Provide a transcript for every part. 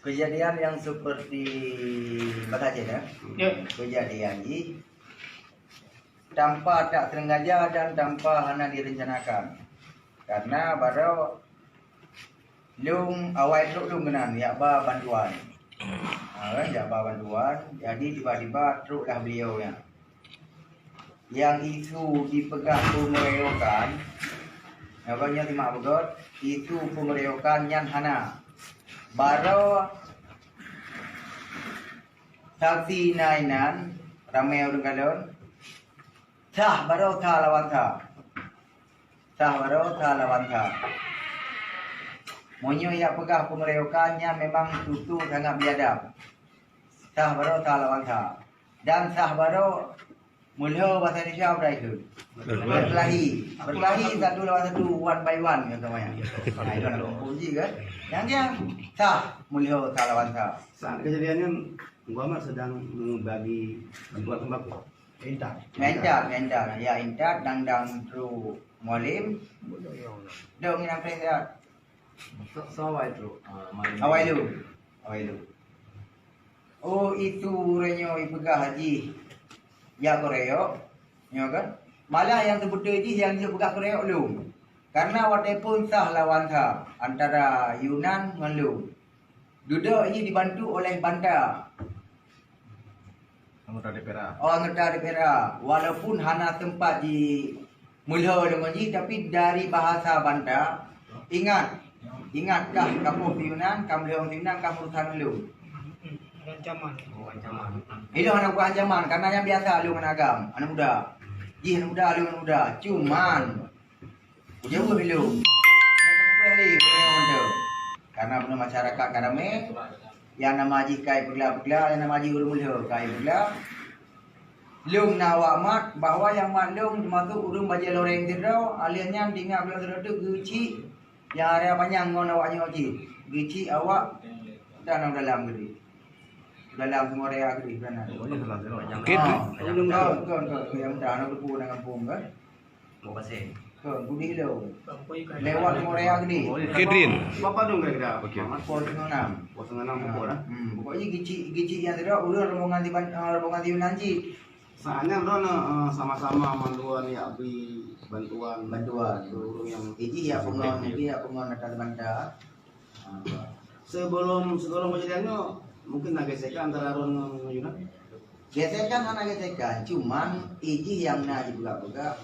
Kejadian yang seperti baca ya. Kejadian ini tanpa tak sengaja dan tanpa hana direncanakan. Karena baru lung awal itu lung kenan ya ba bantuan. Ya ba bantuan. Jadi tiba-tiba teruklah beliau ya. Yang isu dipegang pengeroyokan, namanya lima begot, itu pengeroyokan yang hana. Baru saksi nainan ramai orang kalon sah baru sah lawan sah monyo yang pegah pengeroyokannya memang tutu sangat biadab sah baru sah lawan sah dan sah baru mulho bahasa Indonesia apa itu berkelahi satu lawan satu one by one gitu namanya. Nah itu ada kunci kan yang sah mulho sah lawan sah. Saat kejadiannya Muhammad sedang membagi bantuan sembako. Mentar ya intat dang tru mualim dong yang presehat Sawai itu. awailu oh itu renyo ipegah haji ya koreo ya kan malah yang sebut haji yang dia pegah koreo lu karena walaupun sah lawan sah antara Yunan dengan lu duduk ini dibantu oleh Banda Anggota DPR. anggota DPR walaupun hanya tempat di Mulho dengan ji tapi dari bahasa Banda ingatkah kamu Yunan kamu Yunan kamu urusan lu Ancaman. itu anak bukan ancaman karena yang biasa lu menagam anak muda lu muda cuman jauh lu karena benar masyarakat karame yang nama haji kai pegla yang nama haji urumulho kai pegla lung nawamat bahwa yang malung termasuk urung baja loreng tirau aliannya tinggal belah teradu guci yang area panjang ngono awaknya haji guci awak dan dalam gede dalam semua area gede kan kau yang dah nak berpuluh dengan kampung kan Mau pasir. kau budi lo lewat semua area gede Kedrin. Berapa dong kira-kira? pol 6 0,6 pokok lah. pokoknya gici yang tirau urung rombongan di Yunanji Saatnya bro sama-sama manduan ya beri bantuan seluruh yang ini ya pengon akan Banda sebelum kejadiannya mungkin ada gesekan antara Ron dan Yunan. gesekan anak gesekan cuman ini yang nak juga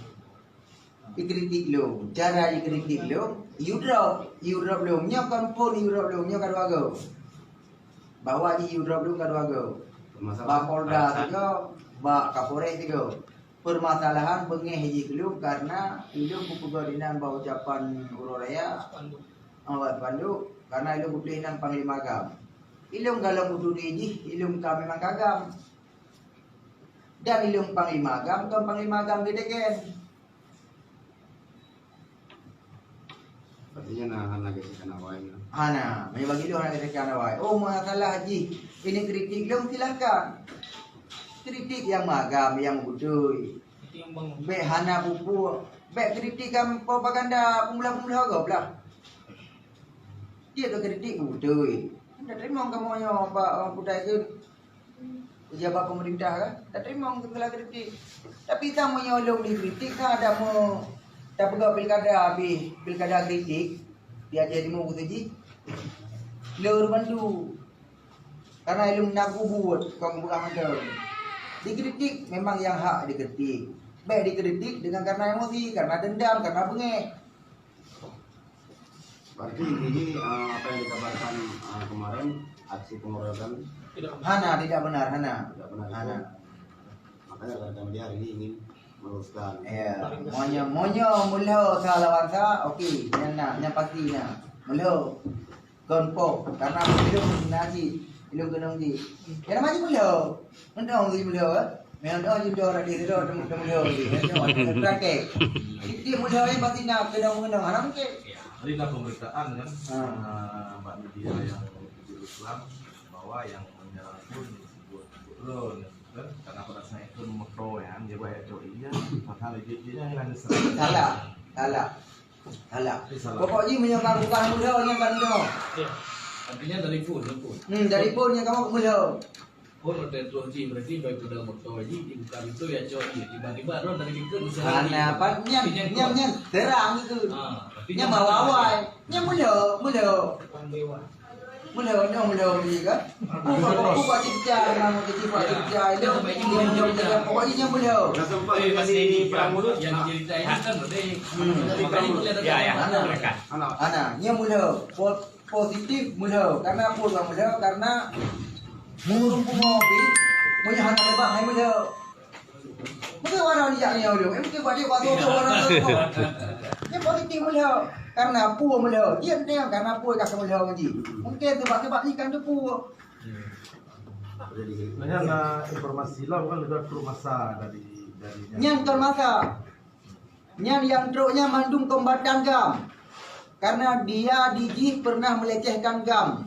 dikritik lo cara dikritik lo Europe lo nya kan pun Europe lo nya kan wago bahwa di Europe lo kan wago Bapolda juga Bak Kapolres juga permasalahan bengeh hiji kelu karena ilmu kepegadinan bawa ucapan uroraya awat pandu karena ilmu kepelinan panglima agam ilmu galau kudu hiji ilmu kami memang kagam dan ilmu panglima agam gede kan artinya nah gesekan awalnya hana bagi lu hana gesekan awal oh masalah haji ini kritik lu silahkan kritik yang magam yang budui be hana buku be kritik kan propaganda pemula goblok dia tu kritik budui tak terima kamu nya pak budai ke pejabat pemerintah kan tak terima segala kritik tapi kamu nyolong di kritik kan ada mau tak pegawai pilkada kritik dia jadi mau kuji leur bantu karena ilmu naku buat kamu bukan macam dikritik memang yang hak dikritik baik dikritik dengan karena emosi karena dendam karena bengek berarti ini apa yang dikabarkan kemarin aksi pengeroyokan tidak benar hana makanya kami hari ini ingin meluruskan ya monyo mulho salawan sa okey nya pasti na mulho konpo karena belum nasi ilung kenong di kena maju mulho ndong di mulho memang dah judo di situ mulho di itu praktek itu mulho yang pasti nak kenong anak mungkin Tadi lah pemberitaan kan Mbak media yang Islam bahwa yang menyerang pun buat turun kan karena pada saya itu makro ya dia banyak cowoknya padahal dia hilang salah pokoknya menyokong bukan muda yang kan muda Artinya dari phone. Dari pun yang kamu mula. Phone udah terus berarti baik udah motor aja dibuka itu ya cowok tiba-tiba Ron dari pikir usaha. Karena apa? Nyam terang itu. Nya bawa nya mula. Mula ni kan. Buka cicak nama cicak cicak dia pokoknya mula. Dah sempat Pasti jadi di perang mulut. yang diceritain kan udah. Anak. Nya mula positif mula karena apa lah mula karena murung pengopi punya anak lebat hai mula. Mungkin orang dia ni dia. Mungkin buat dia pasal orang tu. Nya positif mula. Karena pu mula. Dia ni karena pu kat mula ngaji. Mungkin sebab ikan tu pu. Sebenarnya ada informasi lah bukan sudah turun masa dari Nyan tuan masa. Nyan yang truknya mandung kombatan gam. Karena dia dijih pernah melecehkan gam.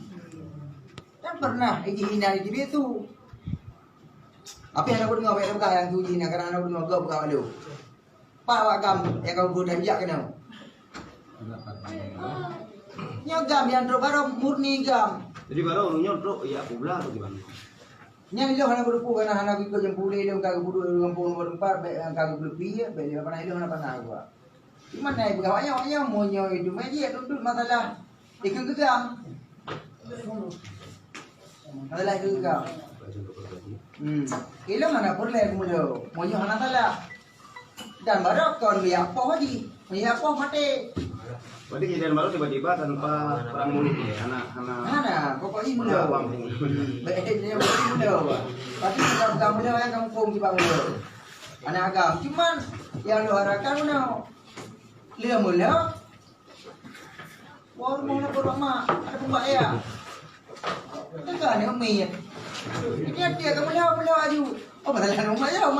Dan pernah dijih hina di itu. Apa yang aku dengar baik yang tu jih karena aku dengar gam bukan lu. Pak awak gam yang kau guna jak kena. Nya gam yang truk baru murni gam. Jadi baru nyodok ya aku belah atau gimana? Nya ilo hana berupu kana hana biko jam pulih ilo kagak budu ngampung nomor 4 kagak lebih ya be apa ilo hana pana gua. Gimana ibu awaknya monyo itu meji duduk masalah ikut gegam. Masalah itu gegam. Ilo mana boleh mulo. Monyo hana salah. Dan baru kon biak po haji. Biak po mate. Berarti kejadian baru tiba-tiba tanpa perang mulut ya, anak. Hana pokoknya mulo. Bedanya mulo. Tapi kamu mulo yang kampung di mulo. Anak agam cuman yang lo harapkan mulo. Lihat mulo. War mau nak berama ada pembak ya. Itu kan yang main. Ini dia kamu mulo aju. Oh padahal rumah aja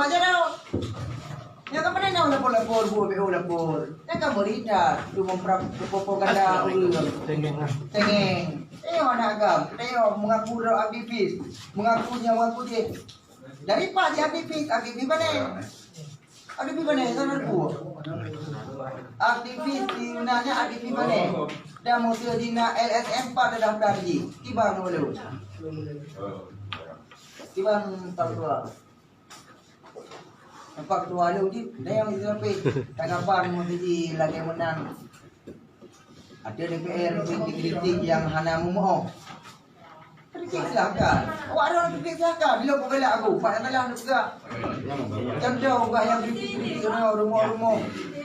yang kamu nak lapor BO lapor. Yang kamu rida tu mempropaganda ulur. Tengeng. Anak agam. Mengaku aktivis. Mengaku dia. Dari Pak dia aktivis mana? Aktivis mana? Sana ku. Aktivis di nanya aktivis mana? Dah mau dina LSM 4 dah daftar ji. Tiba dulu. Tiba tak tua. Nampak tu ada uji, dah yang itu sampai tanggapan mesti lagi menang. Ada DPR kritik yang hana mau. Kritik silakan. Awak ada orang kritik silakan. Bila kau bela aku, Pak yang kalah juga. Contoh ubah yang kritik rumah-rumah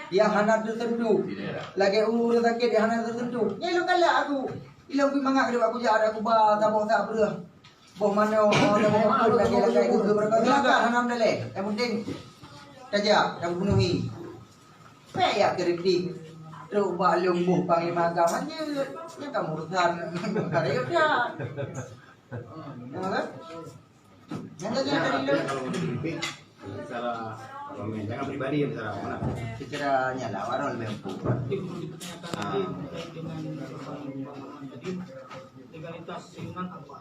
yang hana tertentu. Lagi urus sakit yang hana tertentu. Ya lo kalah aku. Bila aku mangak dia aku jadi aku bah tak berah. Boh mana tak lagi itu berkata hanam dale. Yang penting saja yang penuhi. Payah kritik. Terus balung buh panglima agama aja. Yang kamu urusan ada ya dah. Yang tadi dari lu secara jangan pribadi ya secara mana? secara nyala warna mempu. Legalitas siluman apa?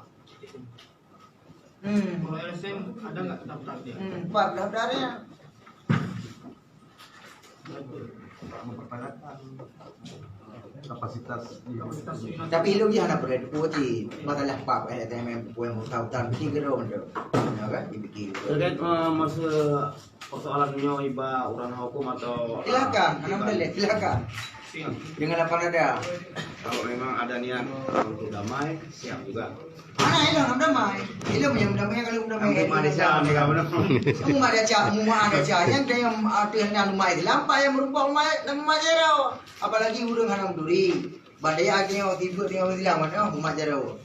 Hmm. Kalau LSM ada nggak daftarnya? 4 daftarnya. mempertanyakan kapasitas Tapi lu jangan berat puji. Masalah pak TMM yang berkaitan pikir dong tu. Ya kan? Dipikir. Terkait masa persoalannya iba urang hukum atau Silakan, anak boleh silakan. Dengan lapang dada. kalau memang ada niat untuk damai siap juga. Mana ilang damai? Ilang yang damai kalau damai. Kamu ada siapa nih kamu? Kamu ada cak, mu ada cak. Yang dia yang ada yang rumah itu lampai yang merupa rumah jarau. Apalagi urang hanam duri. Badai akhirnya tiba dia bilang mana rumah jarau.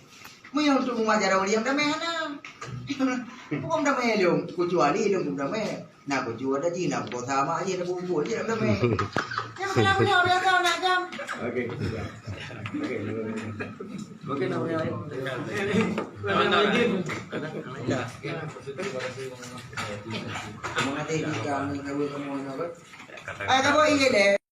Mu yang untuk rumah jarau dia damai hanam. Bukan damai long, kecuali long damai. Nah, kecuali ada Cina, kau sama aja ada bumbu aja damai. Yang kenapa dia kau nak jam? Oke. Oke namanya. Kamu nanti di kami kamu nak. Kamu ingin deh.